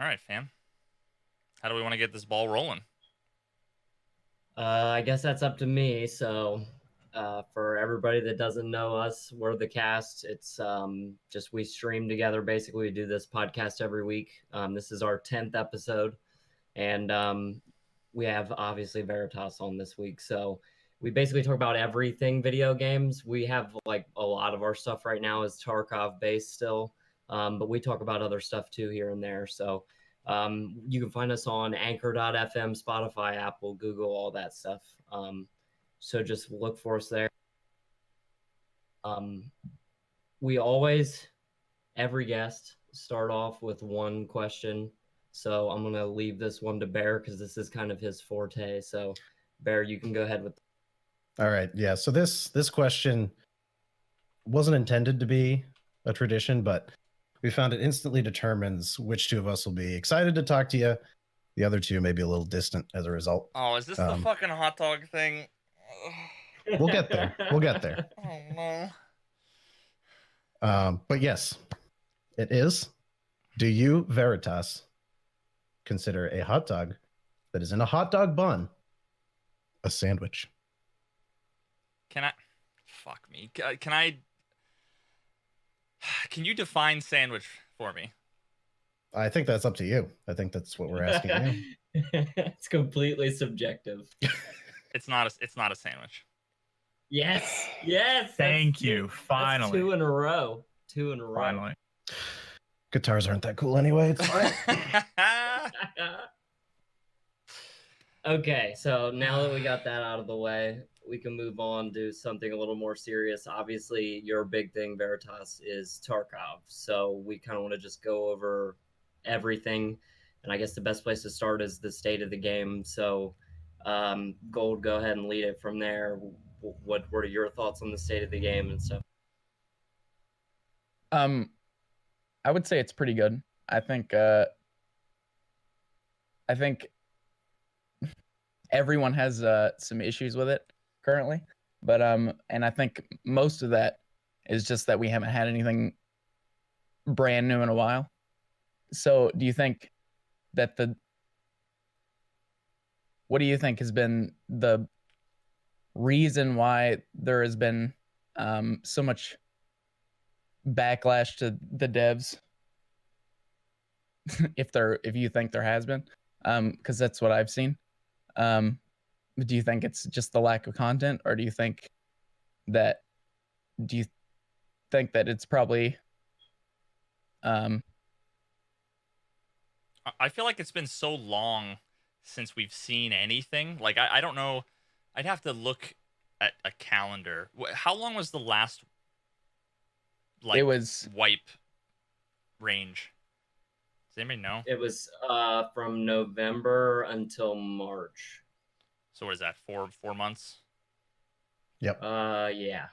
All right, fam. How do we want to get this ball rolling? I guess that's up to me. So, for everybody that doesn't know us, we're the cast. It's just we stream together. Basically, we do this podcast every week. This is our 10th episode, and we have obviously Veritas on this week. So, we basically talk about everything video games. We have like a lot of our stuff right now is Tarkov based still, but we talk about other stuff too here and there. So, you can find us on anchor.fm, Spotify, Apple, Google, all that stuff. So just look for us there. Um, we always, every guest, start off with one question. So I'm going to leave this one to Bear because this is kind of his forte. So, Bear, you can go ahead with. All right. Yeah. So this question wasn't intended to be a tradition, but we found it instantly determines which two of us will be excited to talk to you. The other two may be a little distant as a result. Oh, is this the fucking hot dog thing? We'll get there. We'll get there. Oh no. But yes, it is. Do you, Veritas, consider a hot dog that is in a hot dog bun a sandwich? Can I? Fuck me. Can you define sandwich for me? I think that's up to you. I think that's what we're asking you. It's completely subjective. It's not a sandwich. Yes. Thank you. Finally. That's two in a row. Finally. Guitars aren't that cool anyway. It's fine. Okay, so now that we got that out of the way, we can move on to something a little more serious. Obviously, your big thing, Veritas, is Tarkov. So we kind of want to just go over everything. And I guess the best place to start is the state of the game. So, Gold, go ahead and lead it from there. What are your thoughts on the state of the game and stuff? I would say it's pretty good. I think everyone has some issues with it currently, but and I think most of that is just that we haven't had anything brand new in a while. So do you think that what do you think has been the reason why there has been so much backlash to the devs? if you think there has been, because that's what I've seen. Do you think it's just the lack of content, or do you think that it's probably I feel like it's been so long since we've seen anything. Like I don't know. I'd have to look at a calendar. How long was the last it was wipe range? Does anybody know? It was from November until March. So what is that? 4 months? Yep. Yeah.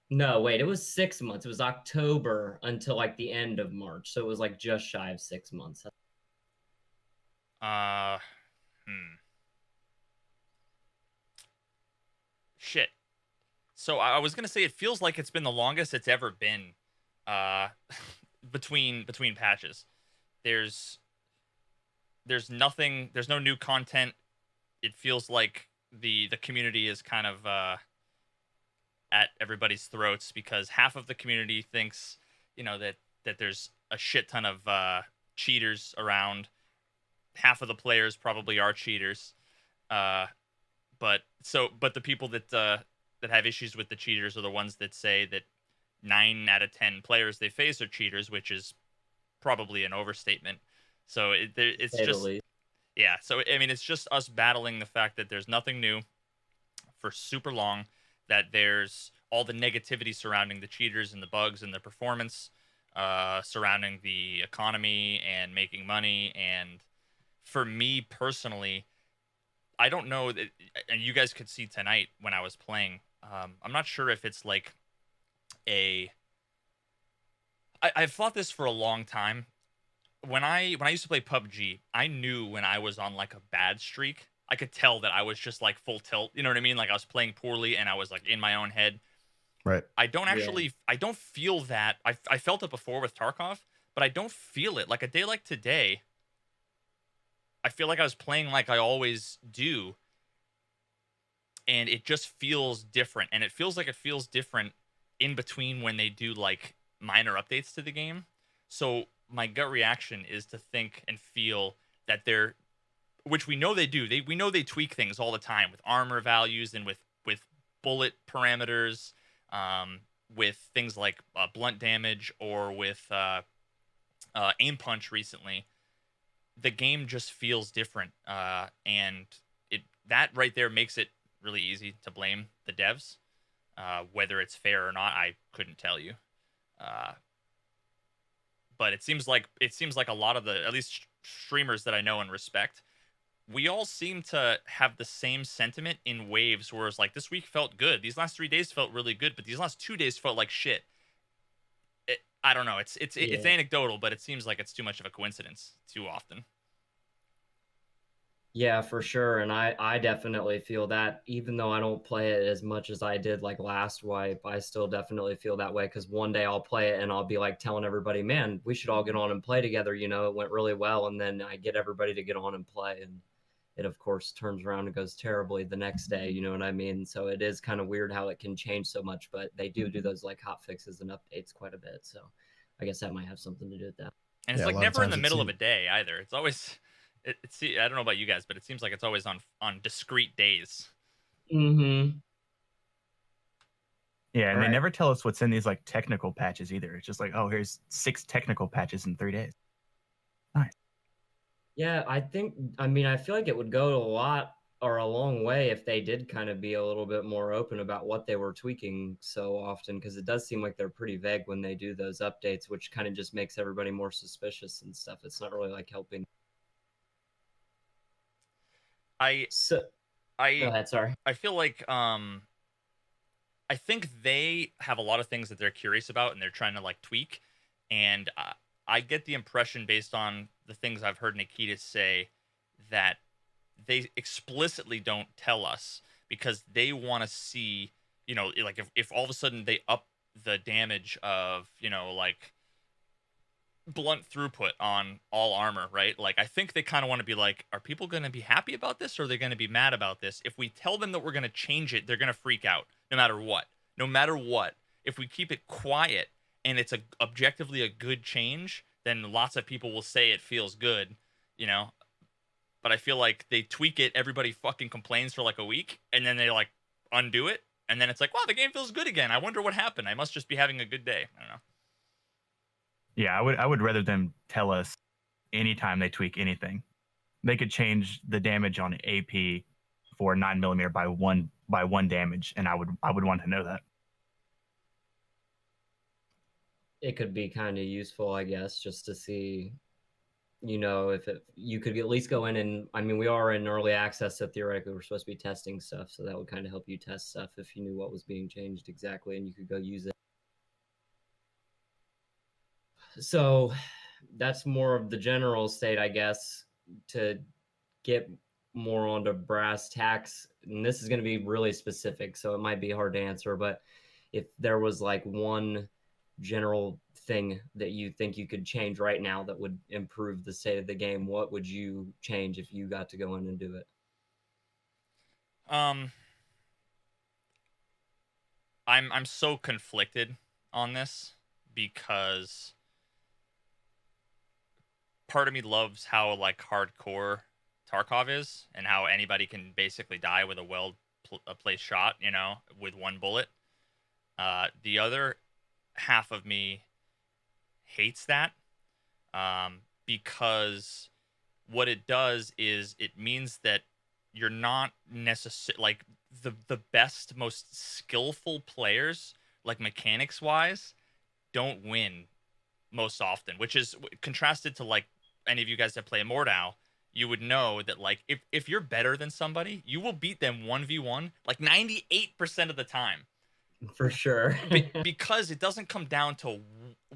No, wait, it was 6 months. It was October until like the end of March. So it was like just shy of 6 months. Shit. So I was gonna say it feels like it's been the longest it's ever been between patches. There's nothing, there's no new content. It feels like the community is kind of at everybody's throats because half of the community thinks, that there's a shit ton of cheaters around. Half of the players probably are cheaters. But the people that have issues with the cheaters are the ones that say that 9 out of 10 players they face are cheaters, which is probably an overstatement. So it's just, yeah. So I mean, it's just us battling the fact that there's nothing new for super long, that there's all the negativity surrounding the cheaters and the bugs and the performance, surrounding the economy and making money. And for me personally, I don't know that, and you guys could see tonight when I was playing. I'm not sure if it's like I've thought this for a long time. When I used to play PUBG, I knew when I was on like a bad streak. I could tell that I was just like full tilt. You know what I mean? Like I was playing poorly and I was like in my own head. Right. I don't feel that. I felt it before with Tarkov, but I don't feel it. Like a day like today, I feel like I was playing like I always do, and it just feels different. And it feels different in between when they do like minor updates to the game. So my gut reaction is to think and feel that they're, which we know they do. We know they tweak things all the time with armor values and with bullet parameters, with things like blunt damage, or with aim punch recently. The game just feels different, and that right there makes it really easy to blame the devs. Whether it's fair or not, I couldn't tell you. But it seems like a lot of the, at least streamers that I know and respect, we all seem to have the same sentiment in waves, where it's like, this week felt good, these last 3 days felt really good, but these last 2 days felt like shit. I don't know. It's anecdotal, but it seems like it's too much of a coincidence too often. Yeah, for sure. And I definitely feel that, even though I don't play it as much as I did like last wipe, I still definitely feel that way, because one day I'll play it and I'll be like telling everybody, man, we should all get on and play together. You know, it went really well. And then I get everybody to get on and play, and it of course turns around and goes terribly the next day. You know what I mean? So it is kind of weird how it can change so much, but they do those like hot fixes and updates quite a bit. So I guess that might have something to do with that. And it's Yeah, a like lot of never in times the it middle of a seems- day either. It's always, I don't know about you guys, but it seems like it's always on discrete days. Mm-hmm. Yeah, and All they right. never tell us what's in these like technical patches either. It's just like, oh, here's 6 technical patches in 3 days. Yeah, I feel like it would go a long way if they did kind of be a little bit more open about what they were tweaking so often, because it does seem like they're pretty vague when they do those updates, which kind of just makes everybody more suspicious and stuff. It's not really like helping. So, go ahead, sorry. I feel like I think they have a lot of things that they're curious about and they're trying to like tweak, and I get the impression, based on the things I've heard Nikita say, that they explicitly don't tell us because they want to see, you know, like if all of a sudden they up the damage of, you know, like blunt throughput on all armor, right? Like, I think they kind of want to be like, are people going to be happy about this, or are they going to be mad about this? If we tell them that we're going to change it, they're going to freak out no matter what. No matter what. If we keep it quiet and it's objectively a good change, then lots of people will say it feels good, you know? But I feel like they tweak it, everybody fucking complains for like a week, and then they like undo it, and then it's like, wow, the game feels good again. I wonder what happened. I must just be having a good day. I don't know. Yeah, I would rather them tell us anytime they tweak anything. They could change the damage on AP for 9mm by one damage, and I would want to know that. It could be kind of useful, I guess, just to see, you know, if you could at least go in and, I mean, we are in early access, so theoretically we're supposed to be testing stuff, so that would kind of help you test stuff if you knew what was being changed exactly, and you could go use it. So that's more of the general state, I guess. To get more onto brass tacks, and this is going to be really specific, so it might be hard to answer, but if there was like one general thing that you think you could change right now that would improve the state of the game, what would you change if you got to go in and do it? I'm so conflicted on this, because part of me loves how like hardcore Tarkov is, and how anybody can basically die with a placed shot, you know, with one bullet. The other half of me hates that, because what it does is it means that you're not necessarily like the best, most skillful players, like mechanics wise, don't win most often, which is contrasted to like any of you guys that play Mordhau. You would know that like if you're better than somebody, you will beat them 1v1 like 98% of the time. For sure. Because it doesn't come down to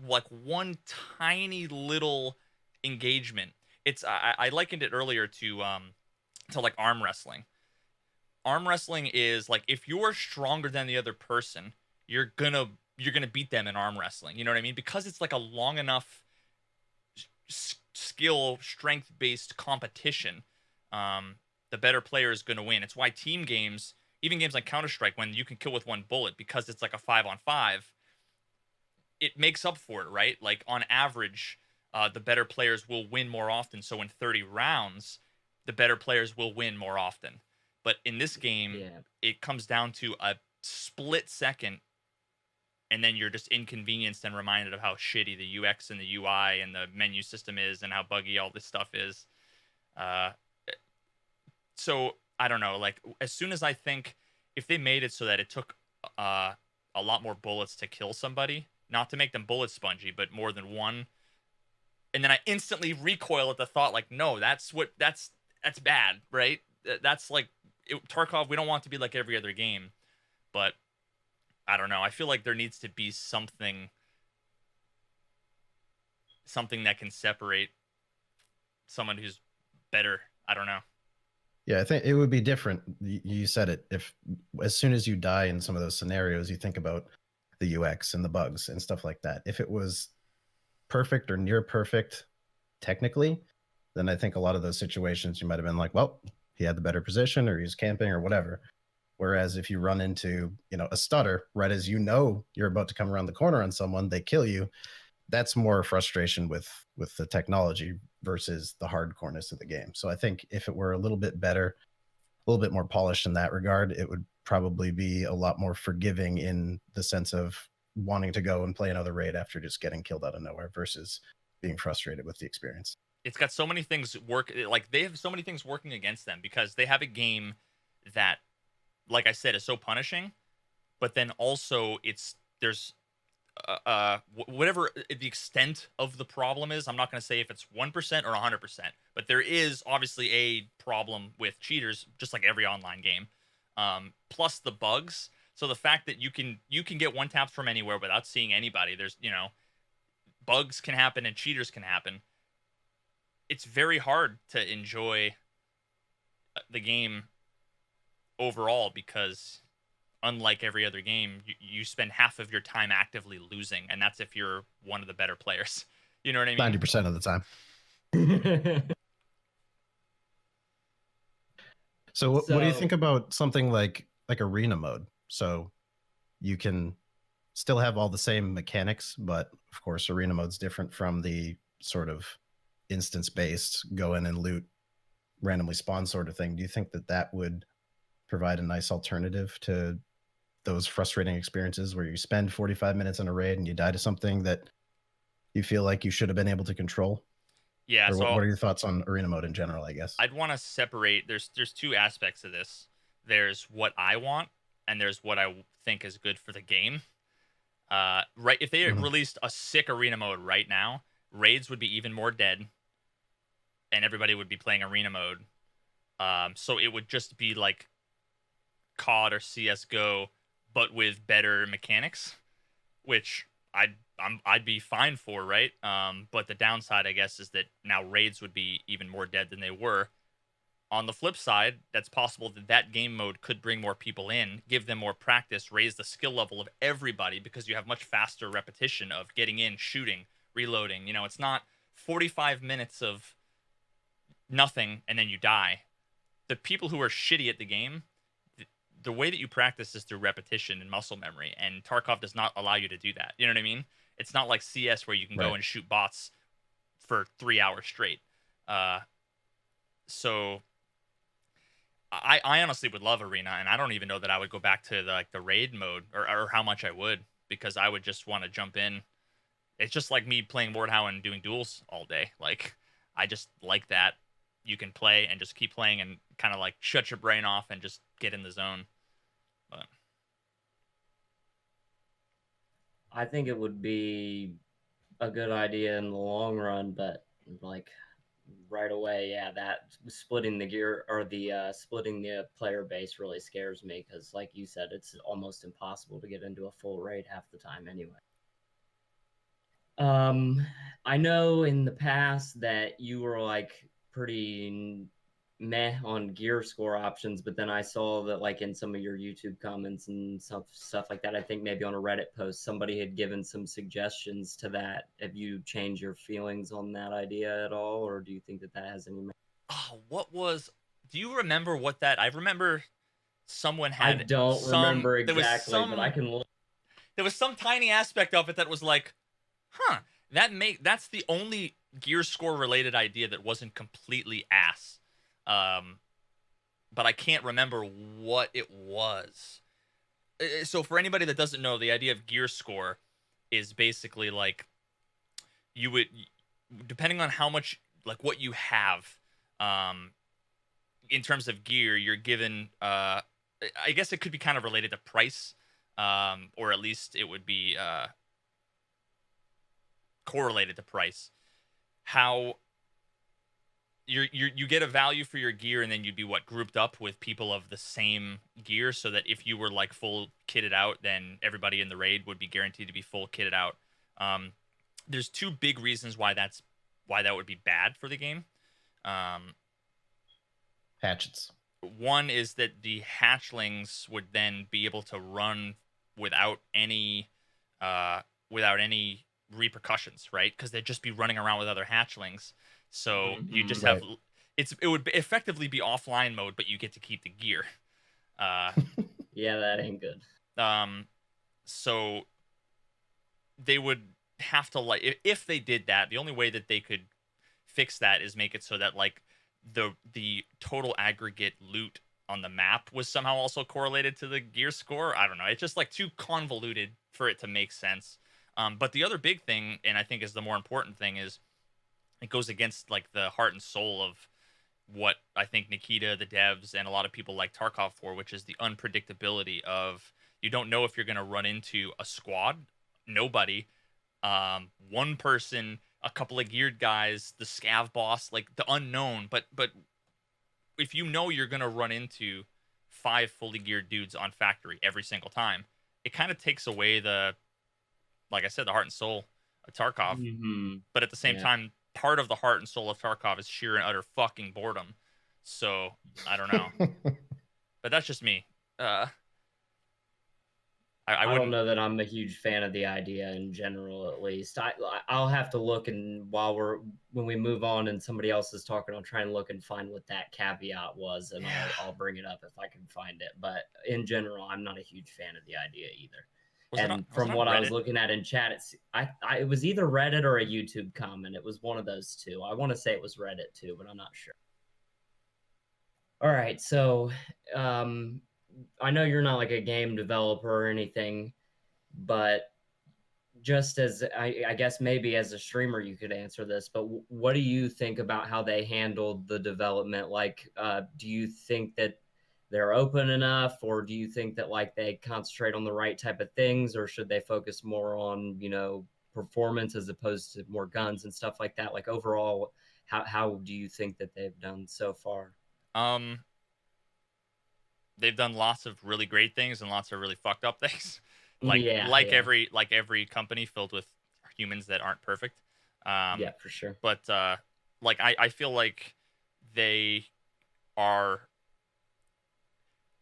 like one tiny little engagement. It's I likened it earlier to like arm wrestling. Arm wrestling is like, if you're stronger than the other person, you're gonna beat them in arm wrestling. You know what I mean? Because it's like a long enough skill strength based competition, the better player is going to win. It's why team games, even games like Counter-Strike, when you can kill with one bullet because it's like a 5-on-5, it makes up for it, right? Like on average, the better players will win more often. So in 30 rounds, the better players will win more often. But in this game, it comes down to a split second, and then you're just inconvenienced and reminded of how shitty the UX and the UI and the menu system is and how buggy all this stuff is. So I don't know. Like, as soon as I think if they made it so that it took a lot more bullets to kill somebody, not to make them bullet spongy, but more than one, and then I instantly recoil at the thought, like, no, that's bad, right? That's like Tarkov. We don't want to be like every other game, but I don't know. I feel like there needs to be something that can separate someone who's better. I don't know. Yeah, I think it would be different. You said it. If as soon as you die in some of those scenarios, you think about the UX and the bugs and stuff like that. If it was perfect or near perfect technically, then I think a lot of those situations you might have been like, well, he had the better position or he's camping or whatever. Whereas if you run into, a stutter right as you're about to come around the corner on someone, they kill you. That's more frustration with the technology versus the hardcoreness of the game. So I think if it were a little bit better, a little bit more polished in that regard, it would probably be a lot more forgiving in the sense of wanting to go and play another raid after just getting killed out of nowhere versus being frustrated with the experience. It's got so many things they have so many things working against them because they have a game that, like I said, is so punishing, but then also there's whatever the extent of the problem is. I'm not going to say if it's 1% or 100%, but there is obviously a problem with cheaters, just like every online game. Plus the bugs. So the fact that you can get one taps from anywhere without seeing anybody. There's bugs can happen and cheaters can happen. It's very hard to enjoy the game overall because, unlike every other game, you spend half of your time actively losing, and that's if you're one of the better players. You know what I mean? 90% of the time. So what do you think about something like arena mode? So you can still have all the same mechanics, but of course arena mode's different from the sort of instance-based go in and loot randomly spawn sort of thing. Do you think that would provide a nice alternative to those frustrating experiences where you spend 45 minutes in a raid and you die to something that you feel like you should have been able to control? Yeah. Or So what are your thoughts on arena mode in general, I guess? I'd want to separate. There's two aspects of this. There's what I want, and there's what I think is good for the game. Right. If they released a sick arena mode right now, raids would be even more dead, and everybody would be playing arena mode. So it would just be like COD or CS:GO, but with better mechanics, which I'd be fine for, right? But the downside, I guess, is that now raids would be even more dead than they were. On the flip side, that's possible that game mode could bring more people in, give them more practice, raise the skill level of everybody because you have much faster repetition of getting in, shooting, reloading. It's not 45 minutes of nothing and then you die. The people who are shitty at the game, the way that you practice is through repetition and muscle memory, and Tarkov does not allow you to do that. You know what I mean? It's not like CS where you can go and shoot bots for 3 hours straight. So I honestly would love arena, and I don't even know that I would go back to the raid mode or how much I would, because I would just want to jump in. It's just like me playing Mordhau and doing duels all day. Like, I just like that. You can play and just keep playing and kind of like shut your brain off and just get in the zone. But I think it would be a good idea in the long run, but like right away, yeah, that splitting the gear or the splitting the player base really scares me because, like you said, it's almost impossible to get into a full raid half the time anyway. I know in the past that you were like pretty meh on gear score options, but then I saw that like in some of your YouTube comments and stuff like that, I think maybe on a Reddit post, somebody had given some suggestions to that. Have you changed your feelings on that idea at all, or do you think that has any? Oh, what was? Do you remember what that? I remember someone I had don't some. remember There was exactly, but I some. can look. There was some tiny aspect of it that was like, huh, that's the only gear score related idea that wasn't completely ass. But I can't remember what it was. So for anybody that doesn't know, the idea of gear score is basically like you would, depending on how much, like what you have, um, in terms of gear, you're given. I guess it could be kind of related to price, or at least it would be correlated to price. How you get a value for your gear, and then you'd be grouped up with people of the same gear, so that if you were like full kitted out, then everybody in the raid would be guaranteed to be full kitted out. There's two big reasons why that would be bad for the game. Hatchets. One is that the hatchlings would then be able to run without any repercussions, right? Because they'd just be running around with other hatchlings. So you just have it would effectively be offline mode, but you get to keep the gear. Yeah, that ain't good. So they would have to, like, if they did that, the only way that they could fix that is make it so that like the total aggregate loot on the map was somehow also correlated to the gear score. I don't know. It's just like too convoluted for it to make sense. But the other big thing, and I think is the more important thing, is it goes against like the heart and soul of what I think Nikita, the devs, and a lot of people like Tarkov for, which is the unpredictability of, you don't know if you're going to run into a squad, nobody, one person, a couple of geared guys, the scav boss, like the unknown. But if you know you're going to run into 5 fully geared dudes on factory every single time, it kind of takes away the, like I said, the heart and soul of Tarkov. But at the same time, part of the heart and soul of Tarkov is sheer and utter fucking boredom. So I don't know. But that's just me. I don't know that I'm a huge fan of the idea in general. At least I'll have to look, and when we move on and somebody else is talking, I'll try and look and find what that caveat was, and I'll bring it up if I can find it. But in general, I'm not a huge fan of the idea either. From what I was looking at in chat, it was either Reddit or a YouTube comment. It was one of those two. I want to say it was Reddit too, but I'm not sure. All right, so I know you're not like a game developer or anything, but just as I guess maybe as a streamer you could answer this, but what do you think about how they handled the development? Like, do you think that they're open enough, or do you think that like they concentrate on the right type of things, or should they focus more on, performance as opposed to more guns and stuff like that? Like overall, how do you think that they've done so far? They've done lots of really great things and lots of really fucked up things. Every company filled with humans that aren't perfect. Yeah, for sure. But I feel like they are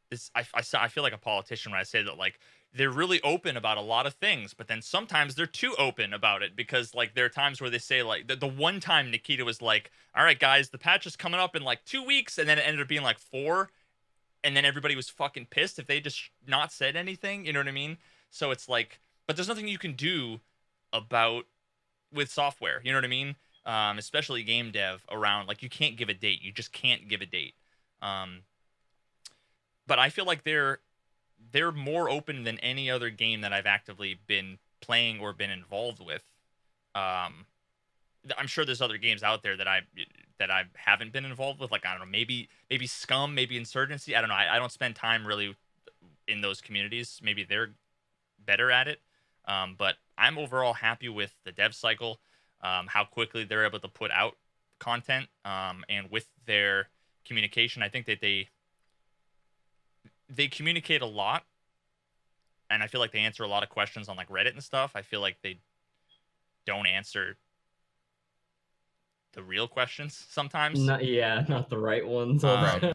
this. I feel like a politician when I say that, like, they're really open about a lot of things, but then sometimes they're too open about it, because like there are times where they say, like, the one time Nikita was like, all right guys, the patch is coming up in like 2 weeks, and then it ended up being like 4, and then everybody was fucking pissed if they just not said anything, you know what I mean? So it's like, but there's nothing you can do about with software, you know what I mean? Especially game dev around, like, you can't give a date. You just can't give a date. But I feel like they're more open than any other game that I've actively been playing or been involved with. I'm sure there's other games out there that I haven't been involved with. Like, I don't know, maybe Scum, maybe Insurgency. I don't know. I don't spend time really in those communities. Maybe they're better at it. But I'm overall happy with the dev cycle, how quickly they're able to put out content, and with their communication. I think that they communicate a lot, and I feel like they answer a lot of questions on like Reddit and stuff. I feel like they don't answer the real questions sometimes. Not the right ones. Right.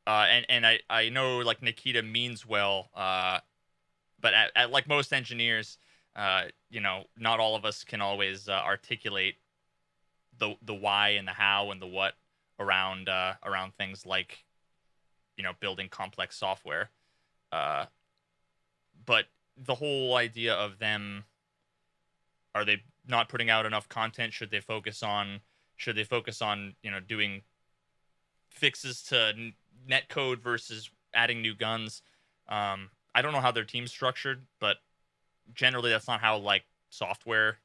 And I know like Nikita means well, but at like most engineers, not all of us can always articulate the why and the how and the what around things like building complex software. But the whole idea of them, are they not putting out enough content? Should they focus on doing fixes to netcode versus adding new guns? I don't know how their team's structured, but generally that's not how like software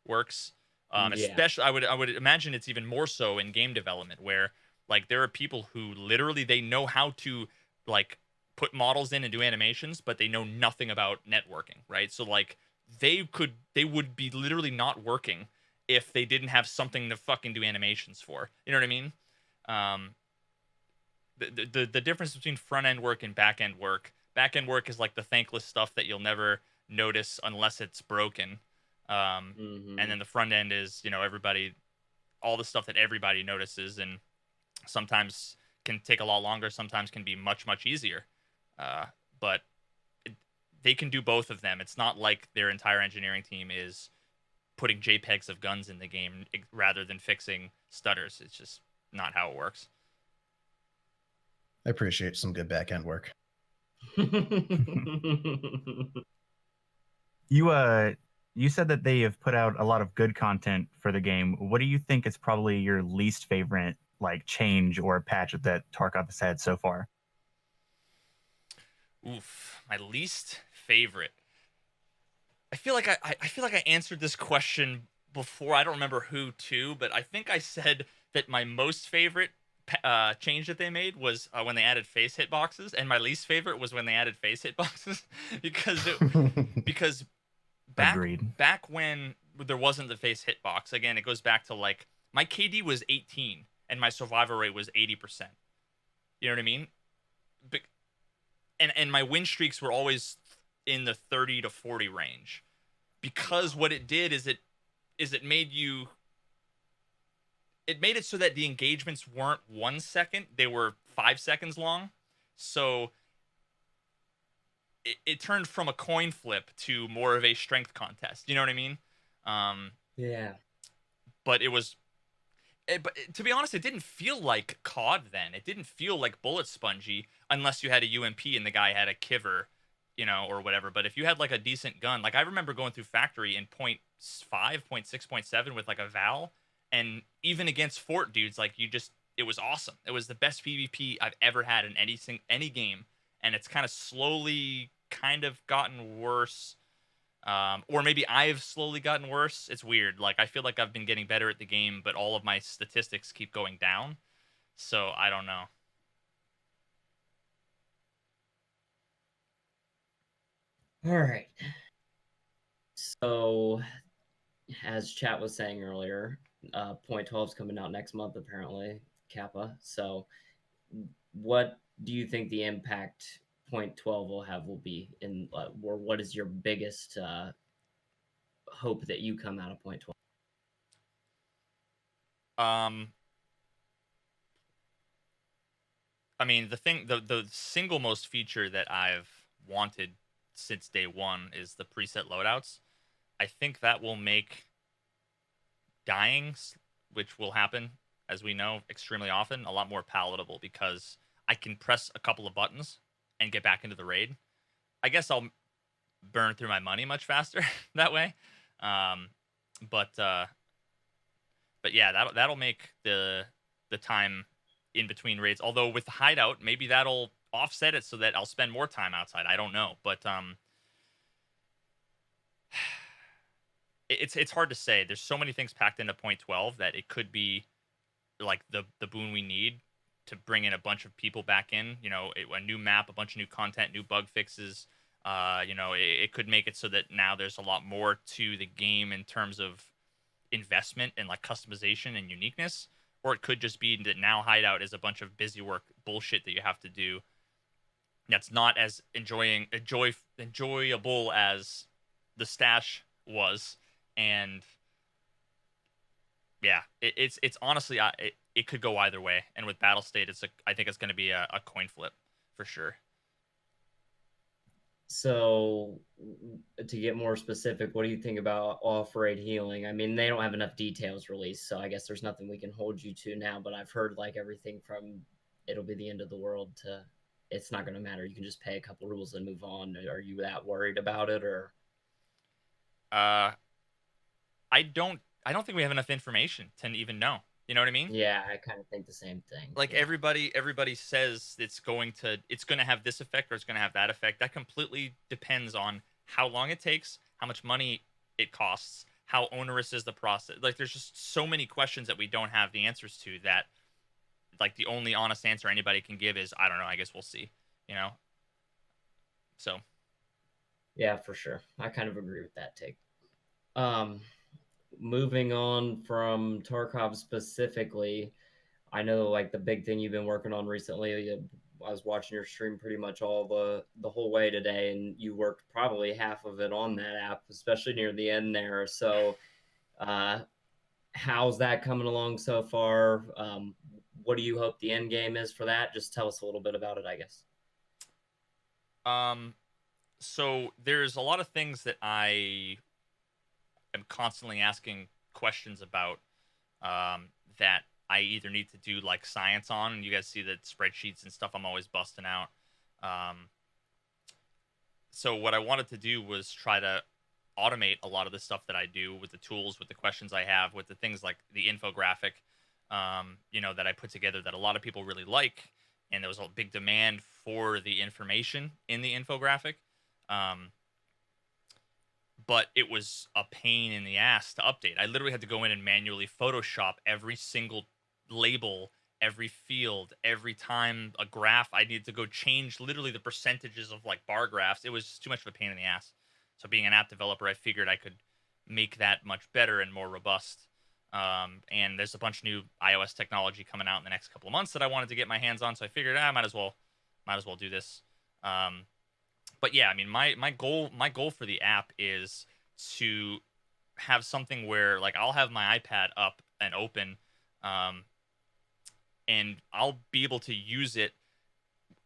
works. Especially, I would imagine it's even more so in game development, where like there are people who literally they know how to like put models in and do animations, but they know nothing about networking, right? So like they would be literally not working if they didn't have something to fucking do animations for. You know what I mean? The difference between front end work and back end work. Back end work is like the thankless stuff that you'll never notice unless it's broken. And then the front end is all the stuff that everybody notices, and sometimes can take a lot longer, sometimes can be much easier. But they can do both of them. It's not like their entire engineering team is putting JPEGs of guns in the game rather than fixing stutters. It's just not how it works. I appreciate some good back end work. You said that they have put out a lot of good content for the game. What do you think is probably your least favorite like change or patch that Tarkov has had so far? Oof, my least favorite. I feel like I answered this question before. I don't remember who to, but I think I said that my most favorite change that they made was when they added face hitboxes, and my least favorite was when they added face hitboxes because back when there wasn't the face hitbox. Again, it goes back to like my KD was 18 and my survival rate was 80%. You know what I mean? And my win streaks were always in the 30 to 40 range, because what it did is it made it so that the engagements weren't 1 second, they were 5 seconds long. So it turned from a coin flip to more of a strength contest. You know what I mean? Yeah. But but to be honest, it didn't feel like COD then. It didn't feel like bullet spongy unless you had a UMP and the guy had a kiver, or whatever. But if you had like a decent gun, like I remember going through factory in 0.5, 0.6, 0.7 with like a Val, and even against Fort dudes, like it was awesome. It was the best PvP I've ever had in any game, and it's kind of slowly kind of gotten worse. Or maybe I've slowly gotten worse. It's weird. Like I feel like I've been getting better at the game, but all of my statistics keep going down. So I don't know. All right. So, as chat was saying earlier, Point 12 is coming out next month, apparently, Kappa. So, what do you think the impact Point 12 will be in, or what is your biggest hope that you come out of Point 12? I mean, the single most feature that I've wanted since day one is the preset loadouts. I think that will make dying, which will happen, as we know, extremely often, a lot more palatable, because I can press a couple of buttons and get back into the raid. I guess I'll burn through my money much faster that way. But yeah, that'll make the time in between raids. Although with the hideout, maybe that'll offset it so that I'll spend more time outside. I don't know, but it's hard to say. There's so many things packed into Point 12 that it could be like the boon we need to bring in a bunch of people back in. A new map, a bunch of new content, new bug fixes. It could make it so that now there's a lot more to the game in terms of investment and like customization and uniqueness. Or it could just be that now hideout is a bunch of busy work bullshit that you have to do. That's not as enjoyable as the stash was, and yeah, it's honestly, it could go either way. And with Battle State, I think it's going to be a coin flip for sure. So, to get more specific, what do you think about off-raid healing? I mean, they don't have enough details released, so I guess there's nothing we can hold you to now. But I've heard like everything from it'll be the end of the world to it's not going to matter. You can just pay a couple rubles and move on. Are you that worried about it, or? I don't think we have enough information to even know. You know what I mean? Yeah, I kind of think the same thing. Like yeah. everybody says it's going to have this effect or it's going to have that effect. That completely depends on how long it takes, how much money it costs, how onerous is the process. Like there's just so many questions that we don't have the answers to, that like the only honest answer anybody can give is I don't know, I guess we'll see, you know. So yeah, for sure. I kind of agree with that take. Moving on from Tarkov specifically, I know like the big thing you've been working on recently. I was watching your stream pretty much all the whole way today, and you worked probably half of it on that app, especially near the end there. So, how's that coming along so far? What do you hope the end game is for that? Just tell us a little bit about it, I guess. So there's a lot of things that I am constantly asking questions about, that I either need to do like science on, and you guys see the spreadsheets and stuff I'm always busting out. So what I wanted to do was try to automate a lot of the stuff that I do with the tools, with the questions I have, with the things like the infographic, that I put together that a lot of people really like. And there was a big demand for the information in the infographic. But it was a pain in the ass to update. I literally had to go in and manually Photoshop every single label, every field, every time a graph. I needed to go change literally the percentages of like bar graphs. It was too much of a pain in the ass. So being an app developer, I figured I could make that much better and more robust. And there's a bunch of new iOS technology coming out in the next couple of months that I wanted to get my hands on. So I figured, I might as well do this. But yeah, I mean, my goal for the app is to have something where like I'll have my iPad up and open, and I'll be able to use it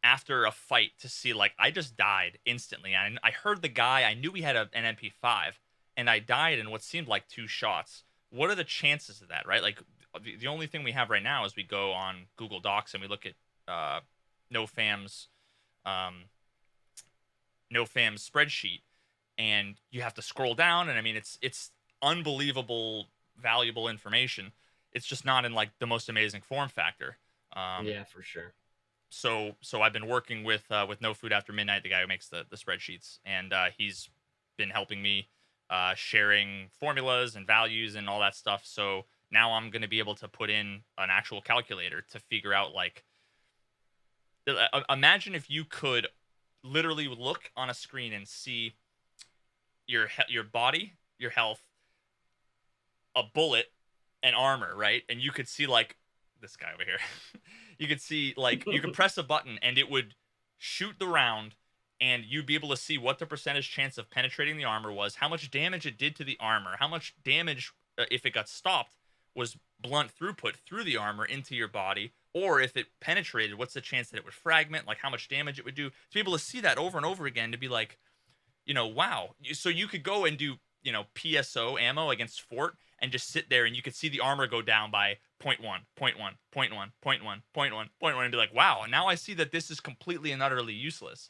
after a fight to see like I just died instantly. I heard the guy, I knew he had an MP5, and I died in what seemed like 2 shots. What are the chances of that, right? Like the only thing we have right now is we go on Google Docs and we look at NoFam's spreadsheet, and you have to scroll down, and I mean it's unbelievable valuable information. It's just not in like the most amazing form factor. Yeah, for sure. So I've been working with No Food After Midnight, the guy who makes the spreadsheets, and he's been helping me sharing formulas and values and all that stuff. So now I'm going to be able to put in an actual calculator to figure out like imagine if you could literally look on a screen and see your body, your health, a bullet, and armor, right? And you could see like this guy over here. You could see like you could press a button and it would shoot the round, and you'd be able to see what the percentage chance of penetrating the armor was, how much damage it did to the armor, how much damage, if it got stopped, was blunt throughput through the armor into your body, or if it penetrated, what's the chance that it would fragment, like how much damage it would do. To be able to see that over and over again, to be like, wow. So you could go and do, PSO ammo against Fort and just sit there and you could see the armor go down by 0.1, 0.1, 0.1, 0.1, 0.1, 0.1, and be like, wow, now I see that this is completely and utterly useless.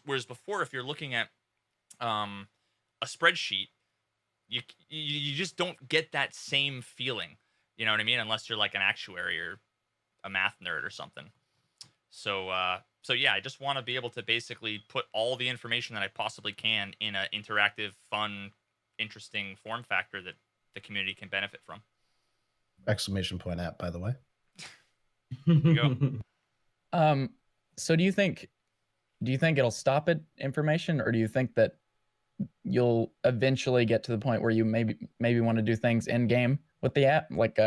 Whereas before, if you're looking at a spreadsheet, you just don't get that same feeling. You know what I mean? Unless you're like an actuary or a math nerd or something. So yeah, I just want to be able to basically put all the information that I possibly can in an interactive, fun, interesting form factor that the community can benefit from. Exclamation point app, by the way. There you go. So do you think it'll stop at information, or do you think that you'll eventually get to the point where you maybe want to do things in game with the app, like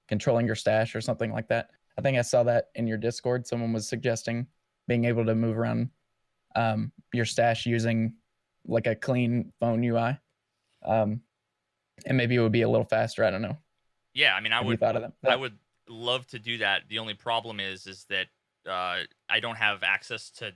controlling your stash or something like that? I think I saw that in your Discord. Someone was suggesting being able to move around your stash using like a clean phone UI. And maybe it would be a little faster. I don't know. Yeah, I mean, Have you thought of that? I would love to do that. The only problem is that I don't have access to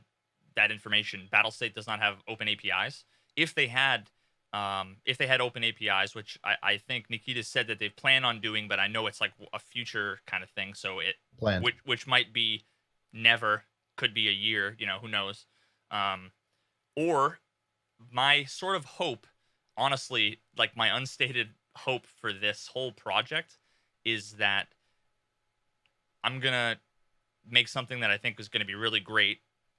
that information. Battlestate does not have open APIs. If they had, open APIs, which I think Nikita said that they plan on doing, but I know it's like a future kind of thing. So Planned. which might be never, could be a year. You know, who knows? Or my sort of hope, honestly, like my unstated hope for this whole project is that I'm gonna make something that I think is gonna be really great.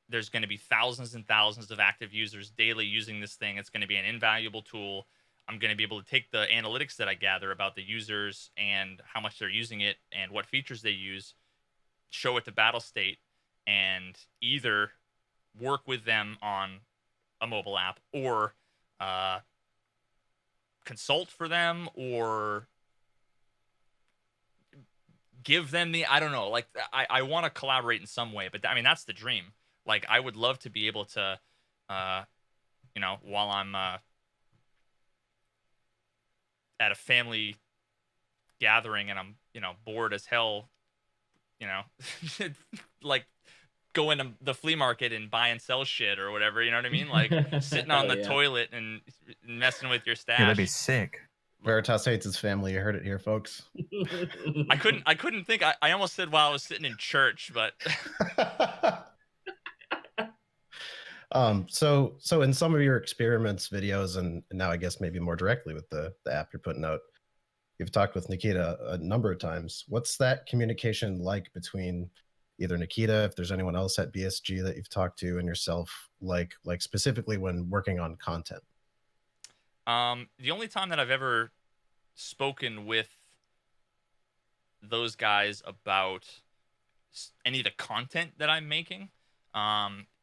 There's gonna be thousands and thousands of active users daily using this thing. It's gonna be an invaluable tool. I'm gonna be able to take the analytics that I gather about the users and how much they're using it and what features they use, show it to Battlestate, and either work with them on a mobile app or consult for them or give them the, I don't know, like I want to collaborate in some way, but I mean that's the dream. Like I would love to be able to while I'm at a family gathering and I'm bored as hell, like going to the flea market and buy and sell shit or whatever, you know what I mean? Like sitting on the toilet and messing with your stash. Yeah, that'd be sick. Veritas hates his family. You heard it here, folks. I couldn't think. I almost said while I was sitting in church, but so in some of your experiments videos, and now I guess maybe more directly with the app you're putting out, you've talked with Nikita a number of times. What's that communication like between either Nikita, if there's anyone else at BSG that you've talked to, and yourself, like specifically when working on content? The only time that I've ever spoken with those guys about any of the content that I'm making,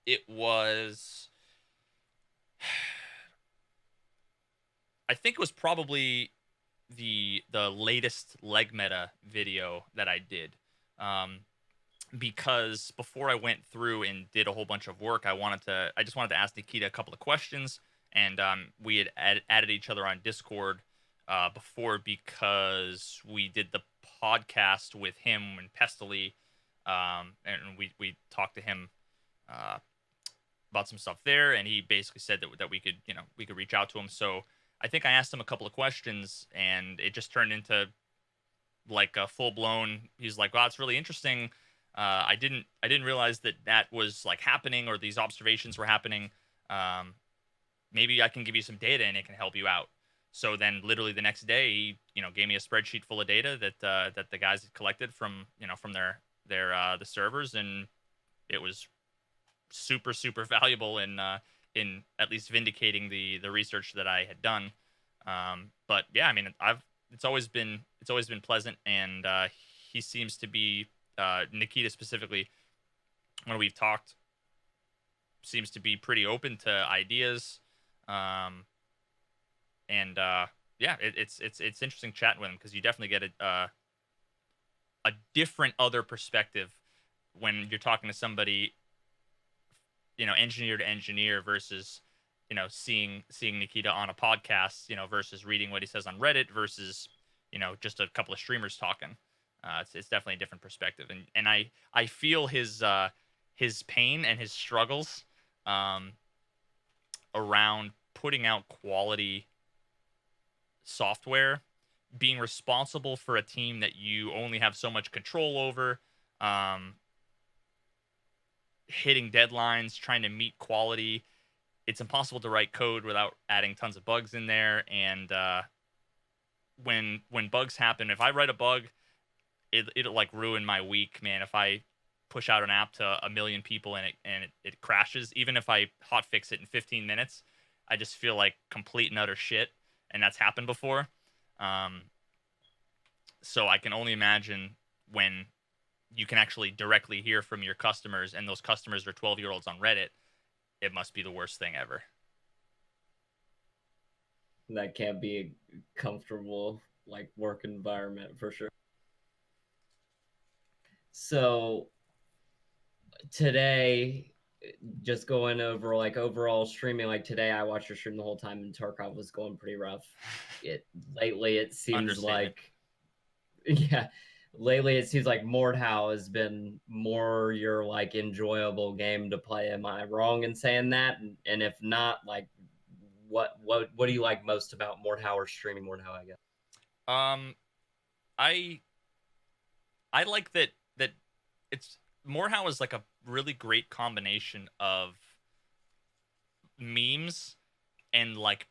it was, I think it was probably the latest leg meta video that I did. Because before I went through and did a whole bunch of work, I just wanted to ask Nikita a couple of questions, and we had added each other on Discord before because we did the podcast with him and Pestily, and we talked to him about some stuff there, and he basically said that we could reach out to him. So I think I asked him a couple of questions, and it just turned into like a full blown. He's like, "Wow, it's really interesting. I didn't realize that was like happening, or these observations were happening. Maybe I can give you some data and it can help you out." So then literally the next day, he, gave me a spreadsheet full of data that the guys had collected from their the servers, and it was super, super valuable in at least vindicating the research that I had done. But yeah, I mean, it's always been pleasant, and he seems to be, Nikita specifically, when we've talked, seems to be pretty open to ideas. Yeah, it's interesting chatting with him, because you definitely get a different other perspective when you're talking to somebody, engineer to engineer, versus seeing Nikita on a podcast, versus reading what he says on Reddit, versus just a couple of streamers talking. It's definitely a different perspective, and I feel his pain and his struggles around putting out quality software, being responsible for a team that you only have so much control over, hitting deadlines, trying to meet quality. It's impossible to write code without adding tons of bugs in there, and when bugs happen, if I write a bug, it'll like ruin my week, man. If I push out an app to 1 million people and it crashes, even if I hotfix it in 15 minutes, I just feel like complete and utter shit, and that's happened before. So I can only imagine when you can actually directly hear from your customers, and those customers are 12-year-olds on Reddit. It must be the worst thing ever. That can't be a comfortable work environment for sure. So today, just going over overall streaming, today I watched your stream the whole time, and Tarkov was going pretty rough. Lately it seems like Yeah. Lately, it seems like Mordhau has been more your like enjoyable game to play. Am I wrong in saying that? And if not, like, what do you like most about Mordhau or streaming Mordhau? I guess. Um, I I like that it's Morehouse is like a really great combination of memes and like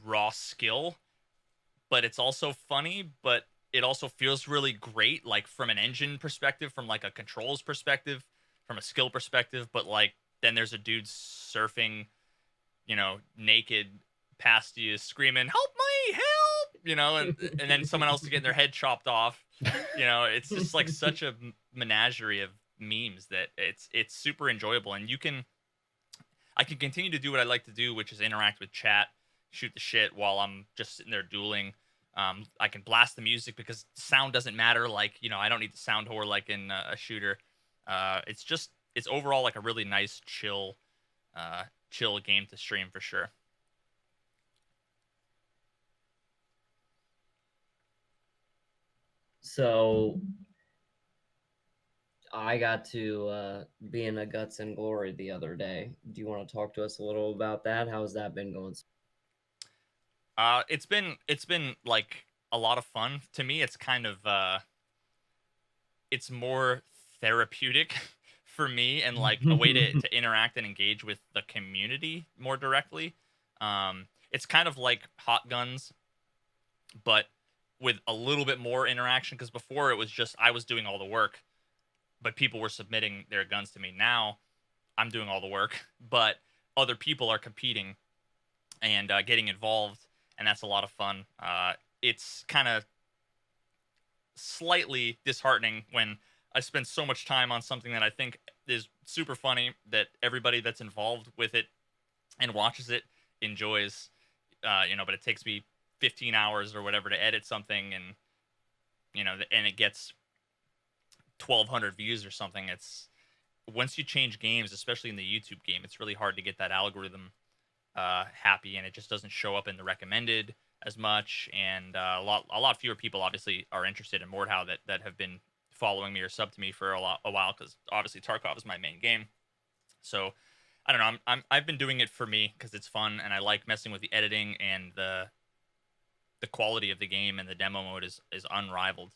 raw skill, but it's also funny, but it also feels really great, like from an engine perspective, from like a controls perspective, from a skill perspective. But like then there's a dude surfing, naked past you, screaming, "Help me, help!" and then someone else is getting their head chopped off. It's just like such a menagerie of memes that it's super enjoyable, and I can continue to do what I like to do, which is interact with chat, shoot the shit while I'm just sitting there dueling. I can blast the music because sound doesn't matter. Like, I don't need the sound whore like in a shooter. It's overall like a really nice, chill game to stream for sure. So I got to be in a Guts and Glory the other day. Do you want to talk to us a little about that? How's that been going? It's been like a lot of fun to me. It's kind of it's more therapeutic for me and like a way to interact and engage with the community more directly. It's kind of like Hot Guns, but with a little bit more interaction, because before it was just I was doing all the work, but people were submitting their guns to me. Now I'm doing all the work, but other people are competing and getting involved, and that's a lot of fun. It's kind of slightly disheartening when I spend so much time on something that I think is super funny that everybody that's involved with it and watches it enjoys, but it takes me 15 hours or whatever to edit something, and and it gets 1,200 views or something. It's once you change games, especially in the YouTube game, it's really hard to get that algorithm happy, and it just doesn't show up in the recommended as much. And a lot fewer people obviously are interested in Mordhau that have been following me or sub to me for a while, because obviously Tarkov is my main game. So I don't know. I've been doing it for me because it's fun, and I like messing with the editing, and the quality of the game, and the demo mode is unrivaled.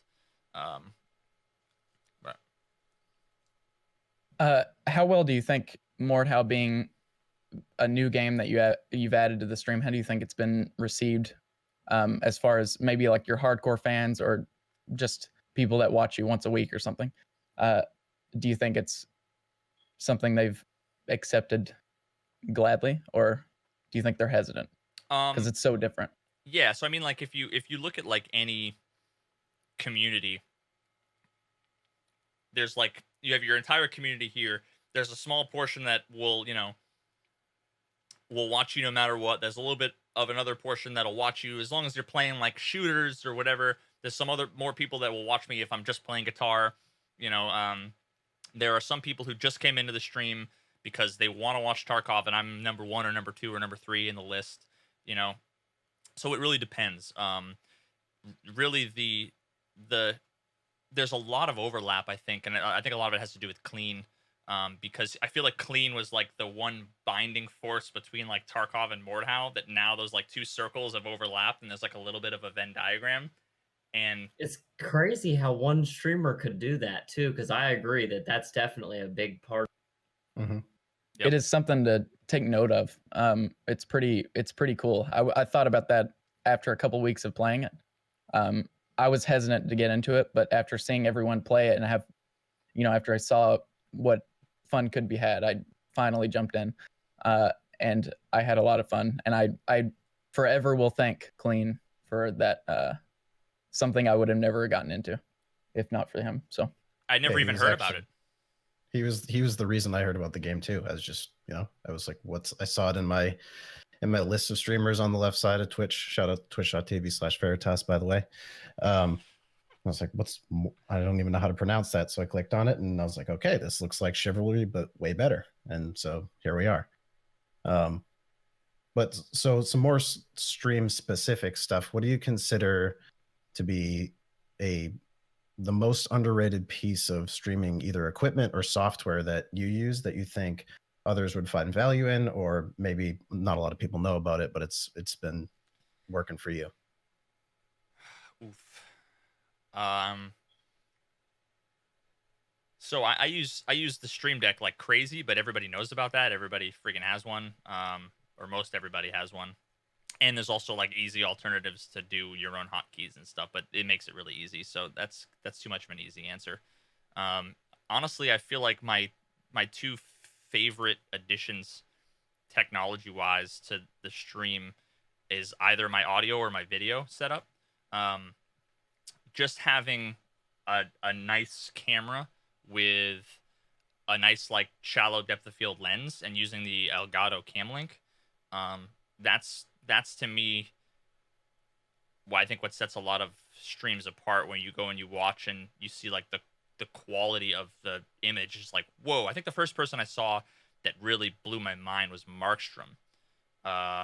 How well do you think Mordhau being a new game that you've added to the stream, how do you think it's been received, as far as maybe like your hardcore fans or just people that watch you once a week or something? Do you think it's something they've accepted gladly, or do you think they're hesitant because it's so different? Yeah, so I mean, like if you look at like any community, there's like you have your entire community here. There's a small portion that will watch you no matter what. There's a little bit of another portion that'll watch you as long as you're playing like shooters or whatever. There's some more people that will watch me if I'm just playing guitar. There are some people who just came into the stream because they want to watch Tarkov, and I'm number 1 or number 2 or number 3 in the list. So it really depends. Really, there's a lot of overlap, I think, and I think a lot of it has to do with Clean. Because I feel like Clean was like the one binding force between like Tarkov and Mordhau, that now those like two circles have overlapped, and there's like a little bit of a Venn diagram. And it's crazy how one streamer could do that too, because I agree that that's definitely a big part. Mm-hmm. Yep. It is something to take note of. It's pretty cool. I thought about that after a couple weeks of playing it. I was hesitant to get into it, but after seeing everyone play it and after I saw what fun could be had, I finally jumped in, and I had a lot of fun. And I forever will thank Clean for that. Something I would have never gotten into if not for him. So I never even heard about it. He was the reason I heard about the game too. I was just, I was like, I saw it in my list of streamers on the left side of Twitch. Shout out twitch.tv/Veritas, by the way. I was like, I don't even know how to pronounce that. So I clicked on it, and I was like, okay, this looks like Chivalry, but way better. And so here we are. But so some more stream specific stuff. What do you consider to be the most underrated piece of streaming, either equipment or software that you use that you think others would find value in, or maybe not a lot of people know about it, but it's been working for you? Oof. So I use the Stream Deck like crazy, but everybody knows about that. Everybody freaking has one. Or most everybody has one. And there's also like easy alternatives to do your own hotkeys and stuff, but it makes it really easy. So that's too much of an easy answer. Honestly, I feel like my two favorite additions technology wise to the stream is either my audio or my video setup. Just having a nice camera with a nice like shallow depth of field lens and using the Elgato Cam Link, that's to me I think what sets a lot of streams apart when you go and you watch and you see like the quality of the image is like, whoa. I think the first person I saw that really blew my mind was Markstrom.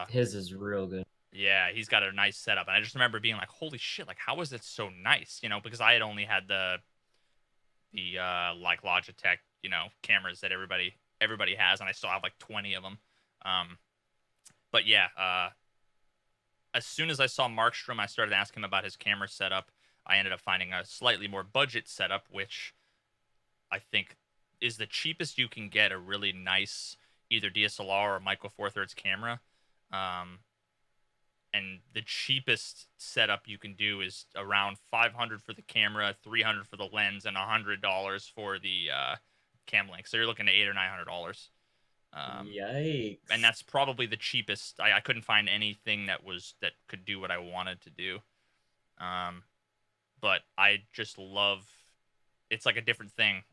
His is real good. Yeah, he's got a nice setup, and I just remember being like, holy shit, like how is it so nice? You know, because I had only had the like Logitech, you know, cameras that everybody has, and I still have like 20 of them. But yeah, as soon as I saw Markstrom, I started asking him about his camera setup. I ended up finding a slightly more budget setup, which I think is the cheapest you can get a really nice either DSLR or Micro Four Thirds camera. And the cheapest setup you can do is around $500 for the camera, $300 for the lens, and $100 for the Cam Link. So you're looking at $800 or $900. Yikes! And that's probably the cheapest. I couldn't find anything that could do what I wanted to do. But I just love. It's like a different thing,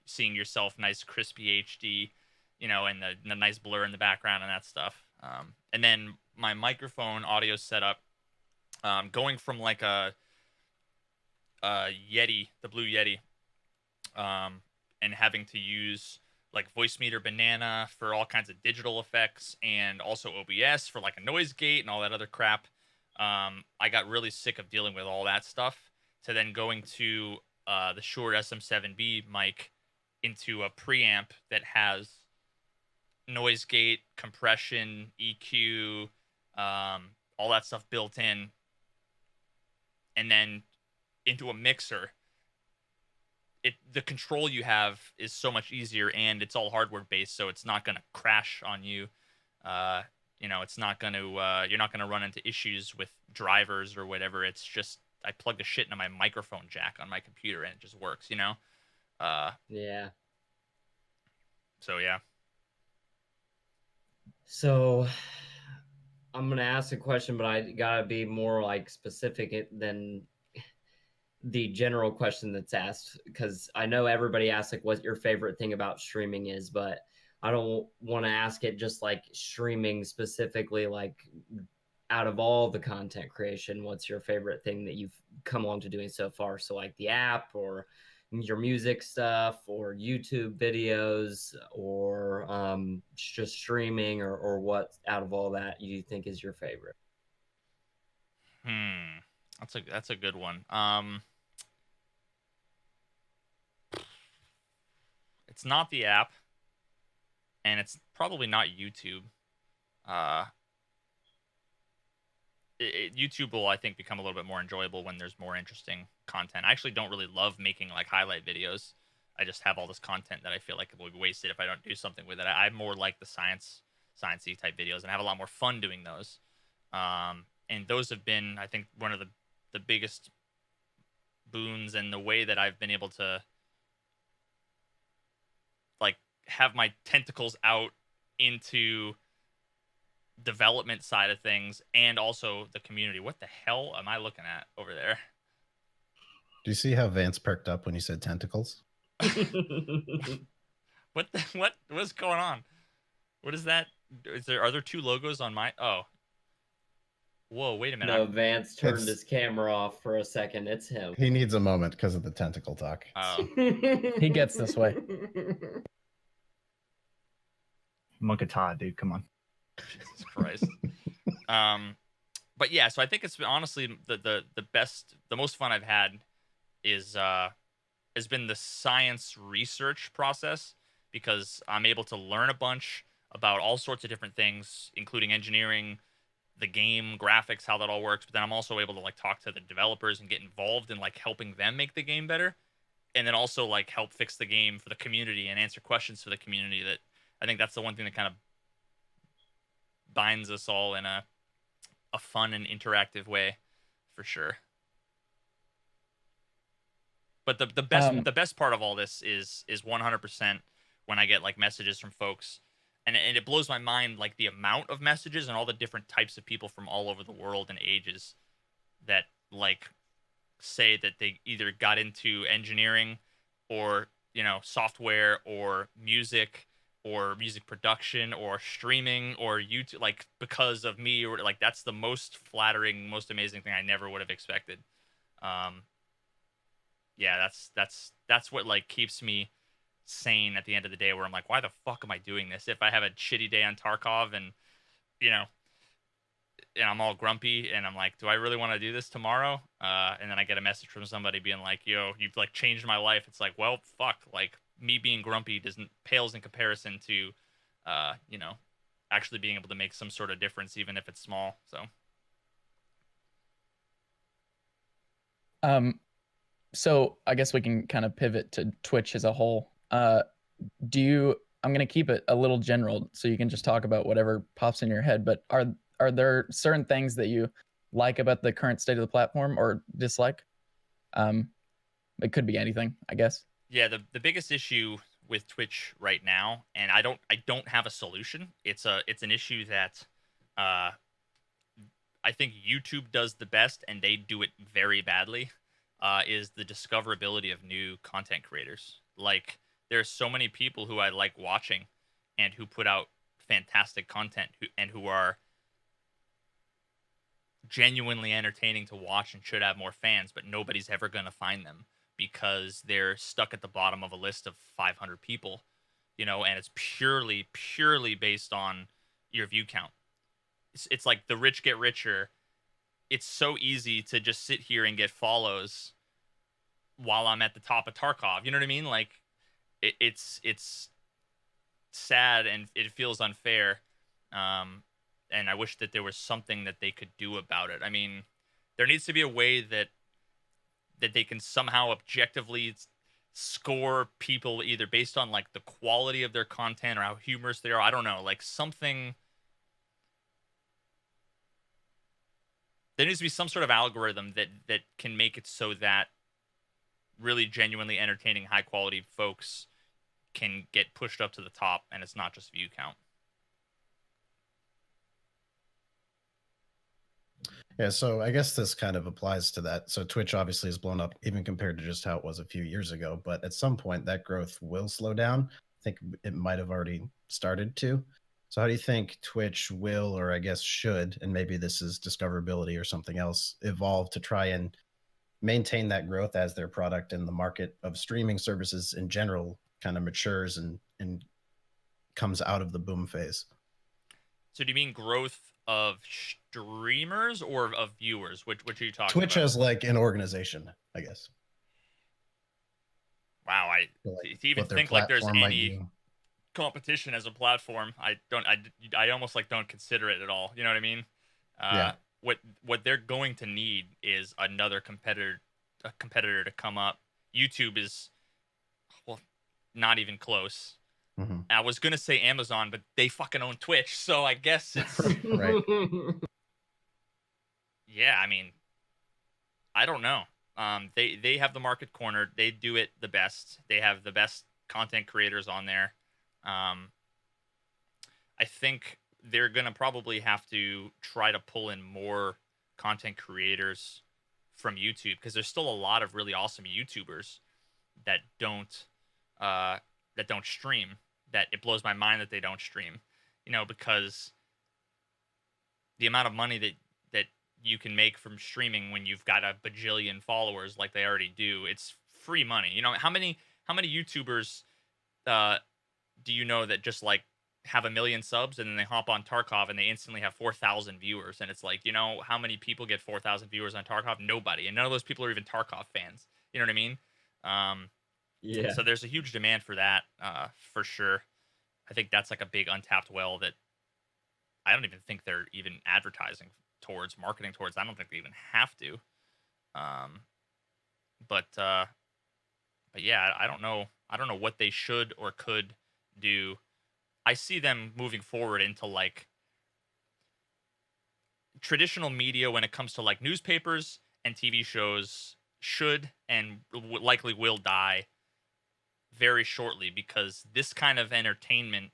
seeing yourself nice crispy HD, you know, and the nice blur in the background and that stuff. And then my microphone audio setup, going from like a Yeti, the Blue Yeti, and having to use like Voicemeeter Banana for all kinds of digital effects, and also OBS for like a noise gate and all that other crap. I got really sick of dealing with all that stuff, to then going to the Shure SM7B mic into a preamp that has noise gate, compression, EQ, all that stuff built in, and then into a mixer. The control you have is so much easier, and it's all hardware based, so it's not gonna crash on you. You know, it's not gonna you're not gonna run into issues with drivers or whatever. It's just I plug the shit into my microphone jack on my computer and it just works, you know? Yeah. So yeah. So I'm gonna ask a question, but I gotta be more like specific than the general question that's asked, because I know everybody asks like what your favorite thing about streaming is, but I don't want to ask it just like streaming specifically, like out of all the content creation, what's your favorite thing that you've come on to doing so far? So like the app, or your music stuff, or YouTube videos, or just streaming, or what out of all that you think is your favorite? That's a good one. It's not the app, and it's probably not YouTube. YouTube will, I think, become a little bit more enjoyable when there's more interesting content. I actually don't really love making like highlight videos. I just have all this content that I feel like it will be wasted if I don't do something with it. I more like the sciencey type videos, and I have a lot more fun doing those. And those have been, I think, one of the biggest boons, and the way that I've been able to like have my tentacles out into development side of things, and also the community. What the hell am I looking at over there? Do you see how Vance perked up when you said tentacles? What's going on? What is that? Are there two logos on my? Oh, whoa! Wait a minute. No, Vance turned his camera off for a second. It's him. He needs a moment because of the tentacle talk. Oh, He gets this way. Munkata, dude, come on. Jesus Christ. But yeah, so I think it's honestly the best, the most fun I've had is has been the science research process, because I'm able to learn a bunch about all sorts of different things, including engineering, the game, graphics, how that all works. But then I'm also able to like talk to the developers and get involved in like helping them make the game better, and then also like help fix the game for the community and answer questions for the community. That I think that's the one thing that kind of binds us all in a fun and interactive way, for sure. But the best part of all this is 100% when I get like messages from folks, and it blows my mind like the amount of messages and all the different types of people from all over the world and ages that like say that they either got into engineering or software or music production or streaming or YouTube, like because of me, or like that's the most flattering, most amazing thing I never would have expected. Yeah, that's what like keeps me sane at the end of the day, where I'm like, why the fuck am I doing this? If I have a shitty day on Tarkov and you know and I'm all grumpy and I'm like, do I really want to do this tomorrow? And then I get a message from somebody being like, yo, you've like changed my life. It's like, well, fuck, like me being grumpy doesn't pales in comparison to actually being able to make some sort of difference, even if it's small. So so I guess we can kind of pivot to Twitch as a whole. I'm going to keep it a little general so you can just talk about whatever pops in your head, but are there certain things that you like about the current state of the platform or dislike? It could be anything, I guess. Yeah, the biggest issue with Twitch right now, and I don't have a solution. It's an issue that I think YouTube does the best, and they do it very badly. Is the discoverability of new content creators. Like, there's so many people who I like watching and who put out fantastic content who are genuinely entertaining to watch and should have more fans, but nobody's ever going to find them because they're stuck at the bottom of a list of 500 people, and it's purely based on your view count. It's like the rich get richer. It's so easy to just sit here and get follows while I'm at the top of Tarkov. You know what I mean? Like, it's sad and it feels unfair. And I wish that there was something that they could do about it. I mean, there needs to be a way that they can somehow objectively score people either based on like the quality of their content or how humorous they are. I don't know, like something. There needs to be some sort of algorithm that can make it so that really genuinely entertaining, high quality folks can get pushed up to the top, and it's not just view count. Yeah, so I guess this kind of applies to that. So Twitch obviously has blown up even compared to just how it was a few years ago, but at some point that growth will slow down. I think it might have already started to. So how do you think Twitch will, or I guess should, and maybe this is discoverability or something else, evolve to try and maintain that growth as their product and the market of streaming services in general kind of matures and comes out of the boom phase? So do you mean growth of streamers or of viewers? Which are you talking Twitch about? as like an organization, I guess. Wow, to even think like there's any competition as a platform, I almost like don't consider it at all. You know what I mean? Yeah. What they're going to need is another competitor to come up. YouTube is, well, not even close. Mm-hmm. I was gonna say Amazon, but they fucking own Twitch, so I guess it's right. Yeah, I mean, I don't know. They have the market cornered. They do it the best. They have the best content creators on there. I think they're gonna probably have to try to pull in more content creators from YouTube, because there's still a lot of really awesome YouTubers that don't stream. That it blows my mind that they don't stream, because the amount of money that you can make from streaming when you've got a bajillion followers like they already do, it's free money. How many YouTubers do you know that just like have 1 million subs and then they hop on Tarkov and they instantly have 4,000 viewers? And it's like, how many people get 4,000 viewers on Tarkov? Nobody. And none of those people are even Tarkov fans. You know what I mean? Yeah. So there's a huge demand for that, for sure. I think that's like a big untapped well that I don't even think they're even advertising towards, marketing towards. I don't think they even have to. Um, but yeah, I don't know. I don't know what they should or could do. I see them moving forward into like traditional media when it comes to like newspapers and TV shows should and likely will die very shortly, because this kind of entertainment,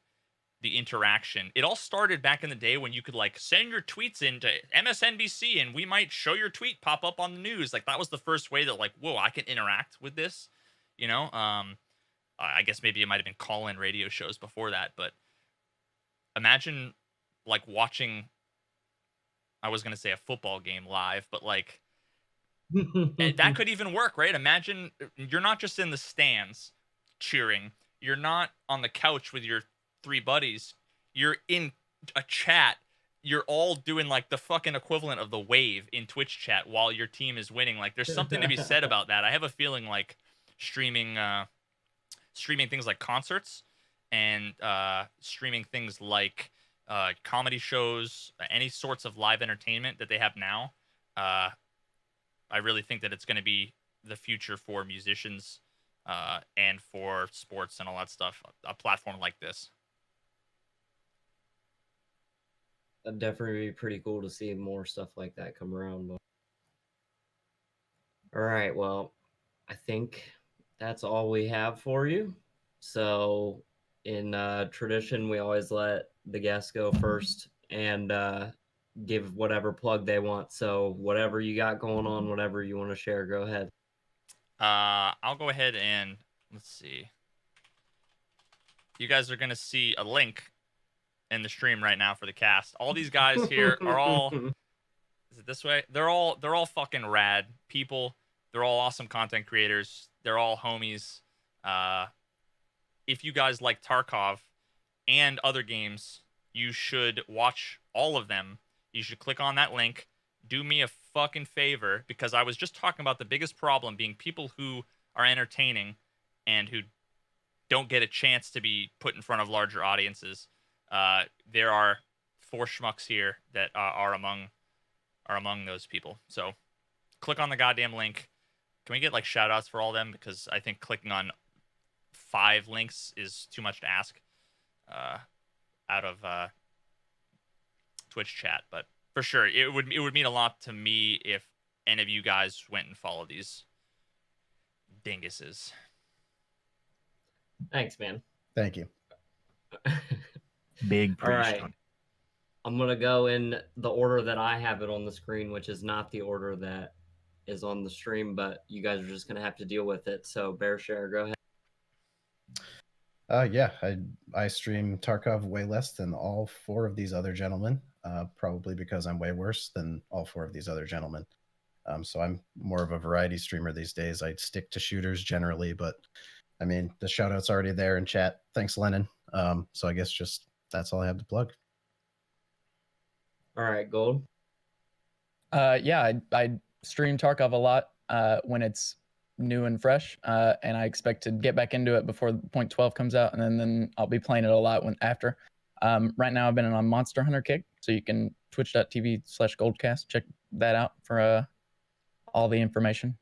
the interaction, it all started back in the day when you could like send your tweets into MSNBC and we might show your tweet pop up on the news. Like that was the first way that like, whoa, I can interact with this, you know? I guess maybe it might have been call-in radio shows before that, but imagine like watching, I was going to say a football game live, but like that could even work, right? Imagine you're not just in the stands cheering, you're not on the couch with your three buddies, you're in a chat, you're all doing like the fucking equivalent of the wave in Twitch chat while your team is winning. Like there's something to be said about that. I have a feeling like streaming things like concerts and streaming things like comedy shows, any sorts of live entertainment that they have now. I really think that it's going to be the future for musicians and for sports and all that stuff. A platform like this. That'd definitely be pretty cool to see more stuff like that come around. But... All right, well, I think that's all we have for you. So, in tradition, we always let the guests go first and give whatever plug they want. So, whatever you got going on, whatever you want to share, go ahead. I'll go ahead and let's see. You guys are gonna see a link in the stream right now for the cast. All these guys here are all. Is it this way? They're all fucking rad people. They're all awesome content creators. They're all homies. If you guys like Tarkov and other games, you should watch all of them. You should click on that link. Do me a fucking favor, because I was just talking about the biggest problem being people who are entertaining and who don't get a chance to be put in front of larger audiences. There are 4 schmucks here that are among those people. So click on the goddamn link. Can we get like shout outs for all of them? Because I think clicking on 5 links is too much to ask out of Twitch chat. But for sure, it would mean a lot to me if any of you guys went and followed these dinguses. Thanks, man. Thank you. Big All right. appreciation. I'm going to go in the order that I have it on the screen, which is not the order that is on the stream, but you guys are just going to have to deal with it. So, Bear Share, go ahead. Yeah, I stream Tarkov way less than all 4 of these other gentlemen, probably because I'm way worse than all 4 of these other gentlemen. So I'm more of a variety streamer these days. I stick to shooters generally, but I mean, the shout out's already there in chat. Thanks, Lennon. So I guess just that's all I have to plug. All right, Gold. Yeah, I stream Tarkov a lot when it's new and fresh, and I expect to get back into it before point 12 comes out, and then I'll be playing it a lot after. Right now I've been on Monster Hunter kick, so you can twitch.tv/goldcast. Check that out for all the information.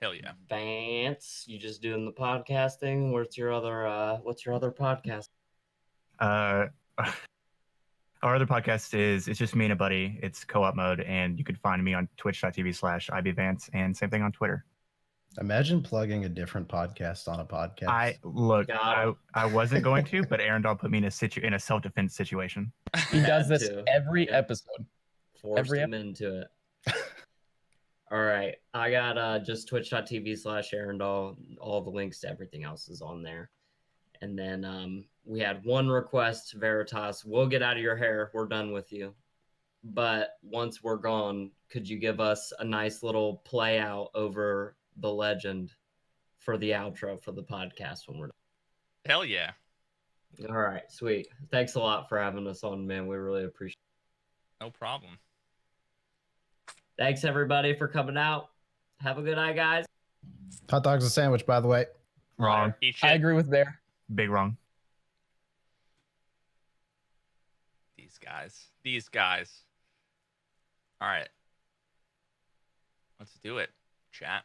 Hell yeah. Vance, you just doing the podcasting? What's your other podcast? Our other podcast it's just me and a buddy. It's co-op mode, and you could find me on twitch.tv/ibvance, and same thing on Twitter. Imagine plugging a different podcast on a podcast. I wasn't going to, but Aaron Dahl put me in a self-defense situation. He does this every episode. Forced him into it. All right. I got just twitch.tv/Arendal. All the links to everything else is on there. And then we had one request, Veritas. We'll get out of your hair. We're done with you. But once we're gone, could you give us a nice little play out over the legend for the outro for the podcast when we're done? Hell yeah. All right. Sweet. Thanks a lot for having us on, man. We really appreciate it. No problem. Thanks, everybody, for coming out. Have a good night, guys. Hot dog's a sandwich, by the way. Wrong. Eat I shit. agree with Bear. Big wrong. These guys. All right. Let's do it, chat.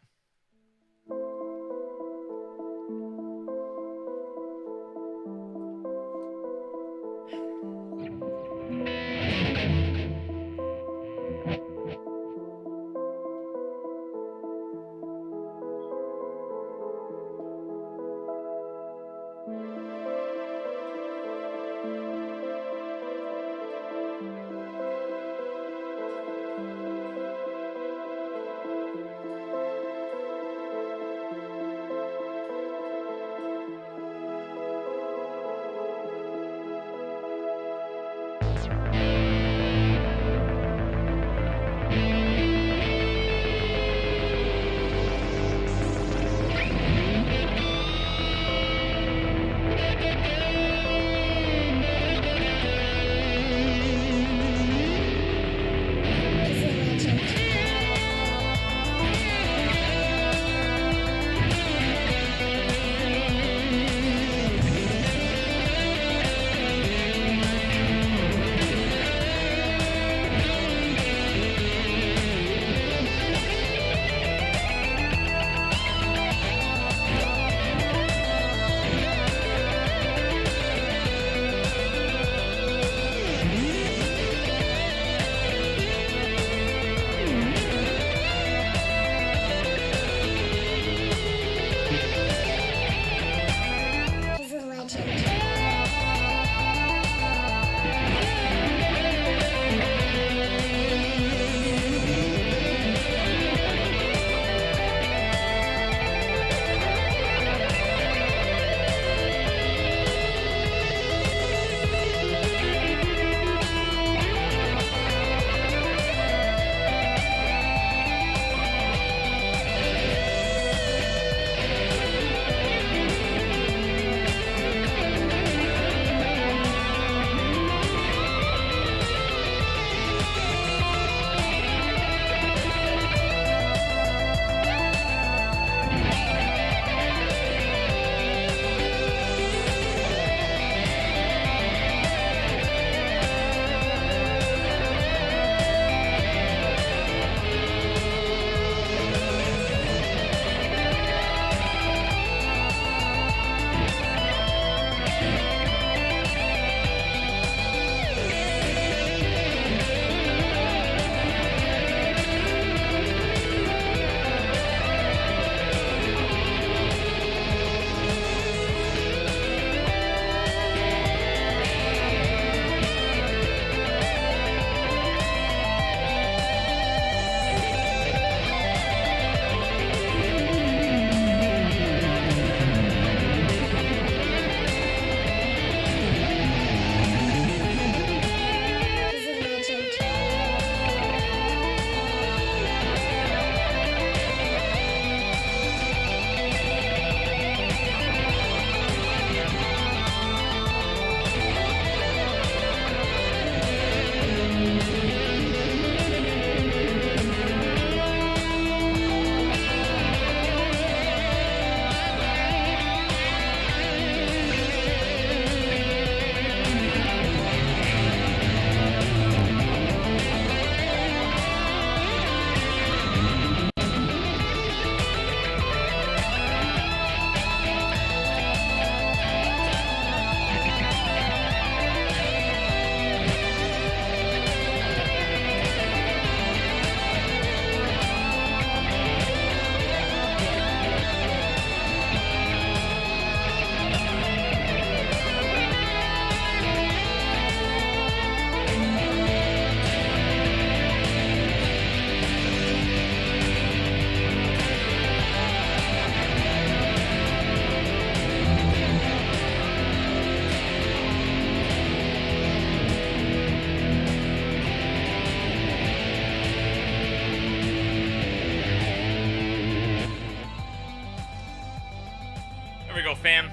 Fam.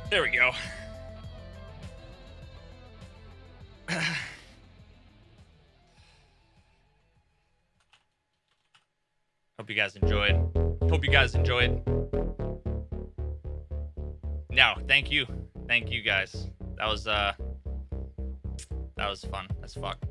There we go. Hope you guys enjoyed. No, thank you guys. That was fun as fuck.